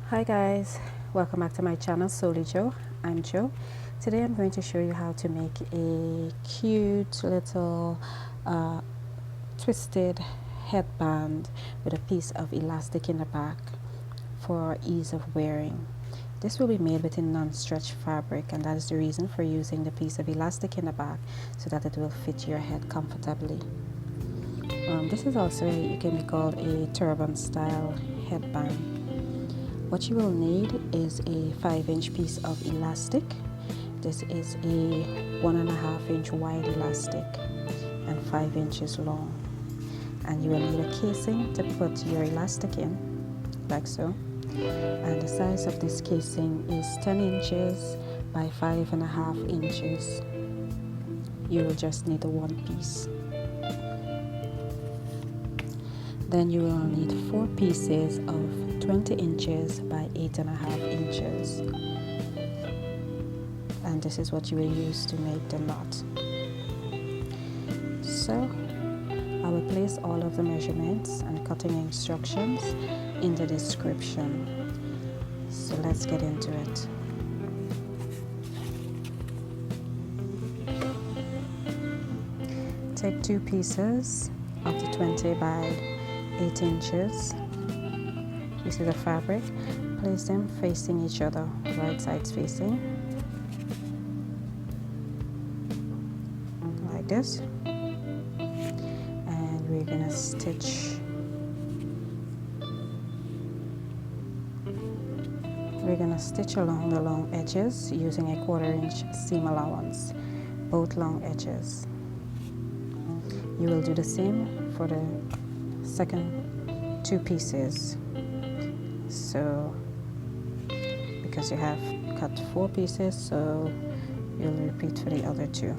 Hi guys, welcome back to my channel SewlyJo. I'm Jo. Today I'm going to show you how to make a cute little twisted headband with a piece of elastic in the back for ease of wearing. This will be made with a non-stretch fabric, and that is the reason for using the piece of elastic in the back, so that it will fit your head comfortably. This is also it can be called a turban style headband. What you will need is a 5-inch piece of elastic. This is a 1.5-inch wide elastic and 5 inches long. And you will need a casing to put your elastic in, like so. And the size of this casing is 10 inches by 5.5 inches. You will just need the one piece. Then you will need 4 pieces of 20 inches by 8.5 inches. And this is what you will use to make the knot. So I will place all of the measurements and cutting instructions in the description. So let's get into it. Take 2 pieces of the 20 by 8 inches pieces of fabric, place them facing each other, right sides facing, like this, and we're gonna stitch. We're gonna stitch along the long edges using a 1/4-inch seam allowance, both long edges. You will do the same for the second 2 pieces. So because you have cut 4 pieces, so you'll repeat for the other 2.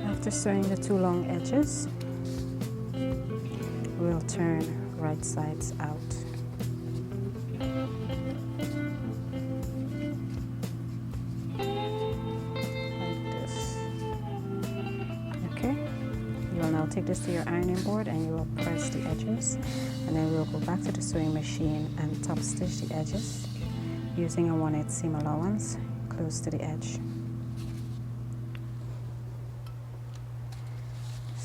After sewing the 2 long edges, we'll turn right sides out. Like this. Okay, you will now take this to your ironing board and you will press the edges, and then we'll go back to the sewing machine and top stitch the edges using a 1/8 seam allowance close to the edge.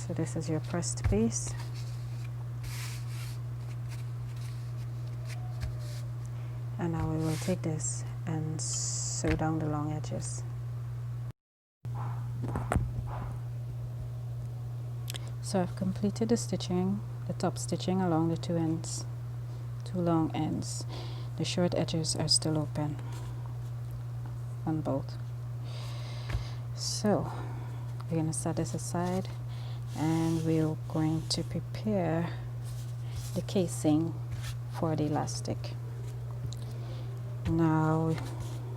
So this is your pressed piece. And now we will take this and sew down the long edges. So I've completed the stitching, the top stitching along the 2 ends, 2 long ends. The short edges are still open on both. So we're going to set this aside, and we're going to prepare the casing for the elastic. Now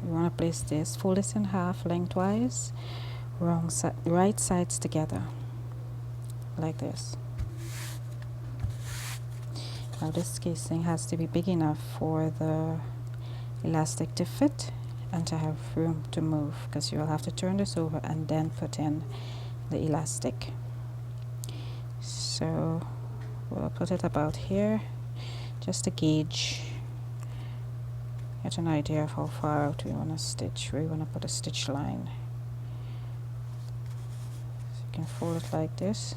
we want to place this, fold this in half lengthwise, right sides together, like this. Now this casing has to be big enough for the elastic to fit and to have room to move, because you will have to turn this over and then put in the elastic. So we'll put it about here just to gauge, get an idea of how far out we want to stitch, where we want to put a stitch line. So you can fold it like this.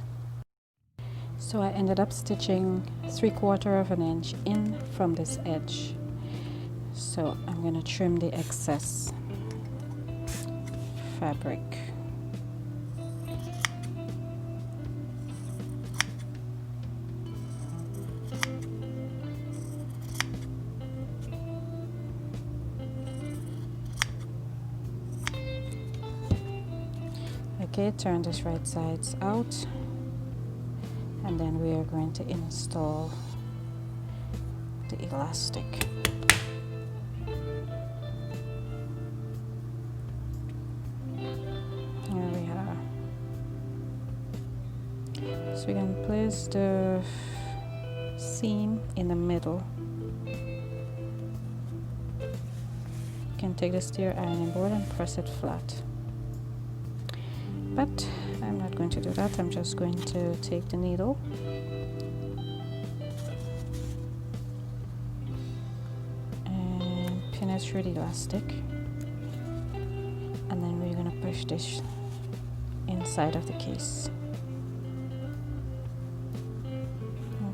So I ended up stitching 3/4 of an inch in from this edge. So I'm going to trim the excess fabric. Okay, turn this right sides out, and then we are going to install the elastic. Here we are. So we can place the seam in the middle. You can take the stair ironing board and press it flat. But I'm not going to do that. I'm just going to take the needle and pin it through the elastic, and then we're going to push this inside of the case.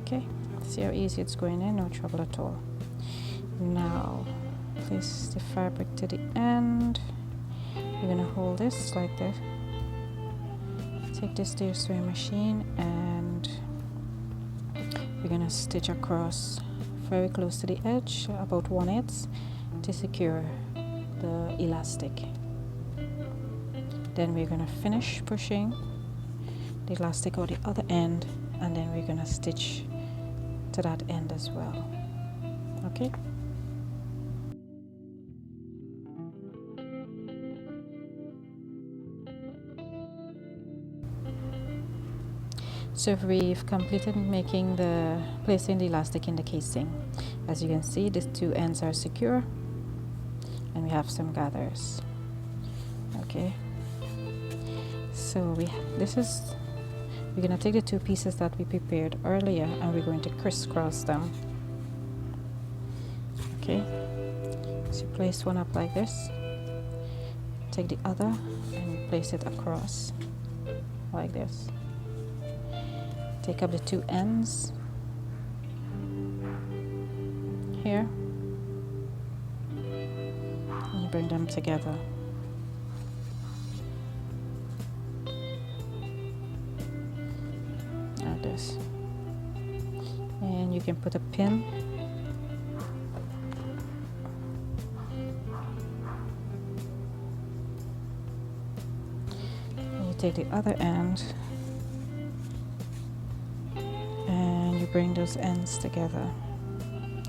Okay, see how easy it's going in, no trouble at all. Now place the fabric to the end. You're going to hold this like that. Take this to your sewing machine, and we're going to stitch across very close to the edge, about 1/8, to secure the elastic. Then we're going to finish pushing the elastic out the other end, and then we're going to stitch to that end as well. Okay. So we've completed placing the elastic in the casing. As you can see, the two ends are secure, and we have some gathers. Okay. So we're gonna take the two pieces that we prepared earlier, and we're going to crisscross them. Okay. So place one up like this. Take the other and place it across like this. Take up the two ends here and bring them together. Like this. And you can put a pin and you take the other end and you bring those ends together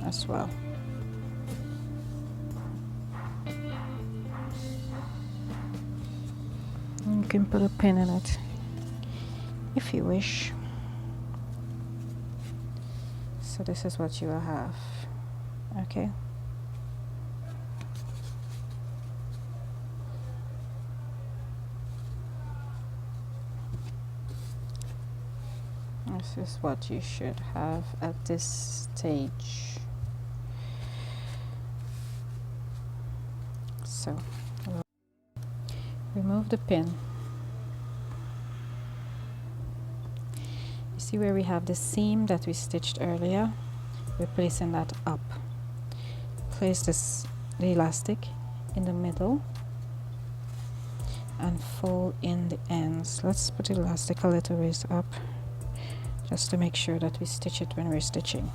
as well. You can put a pin in it if you wish. So this is what you will have. Okay. This is what you should have at this stage. So we'll remove the pin. You see where we have the seam that we stitched earlier? We're placing that up. Place the elastic in the middle and fold in the ends. Let's put the elastic a little ways up, just to make sure that we stitch it when we're stitching.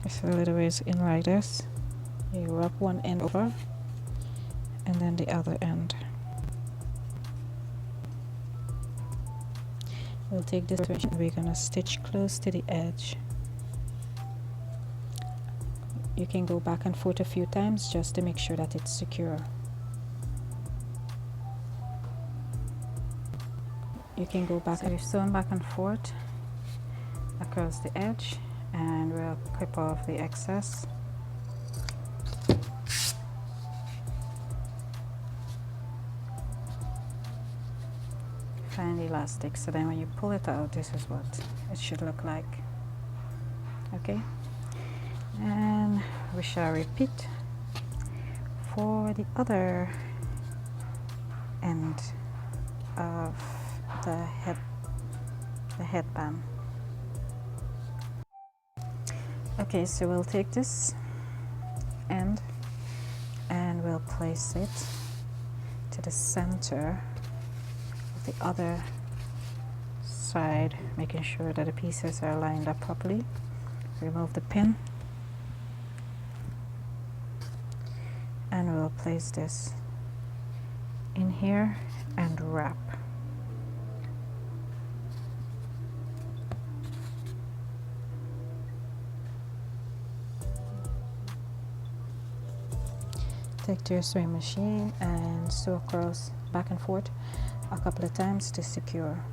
Just a little ways in like this. You wrap one end over and then the other end. We'll take this direction. We're gonna stitch close to the edge. You can go back and forth a few times just to make sure that it's secure. You can go back, so you're sewing back and forth across the edge, and we'll clip off the excess. Find the elastic, so then when you pull it out, this is what it should look like. Okay, and we shall repeat for the other end of the headband. Okay, so we'll take this end and we'll place it to the center of the other side, making sure that the pieces are lined up properly. Remove the pin and we'll place this in here and wrap. Take to your sewing machine and sew across back and forth a couple of times to secure.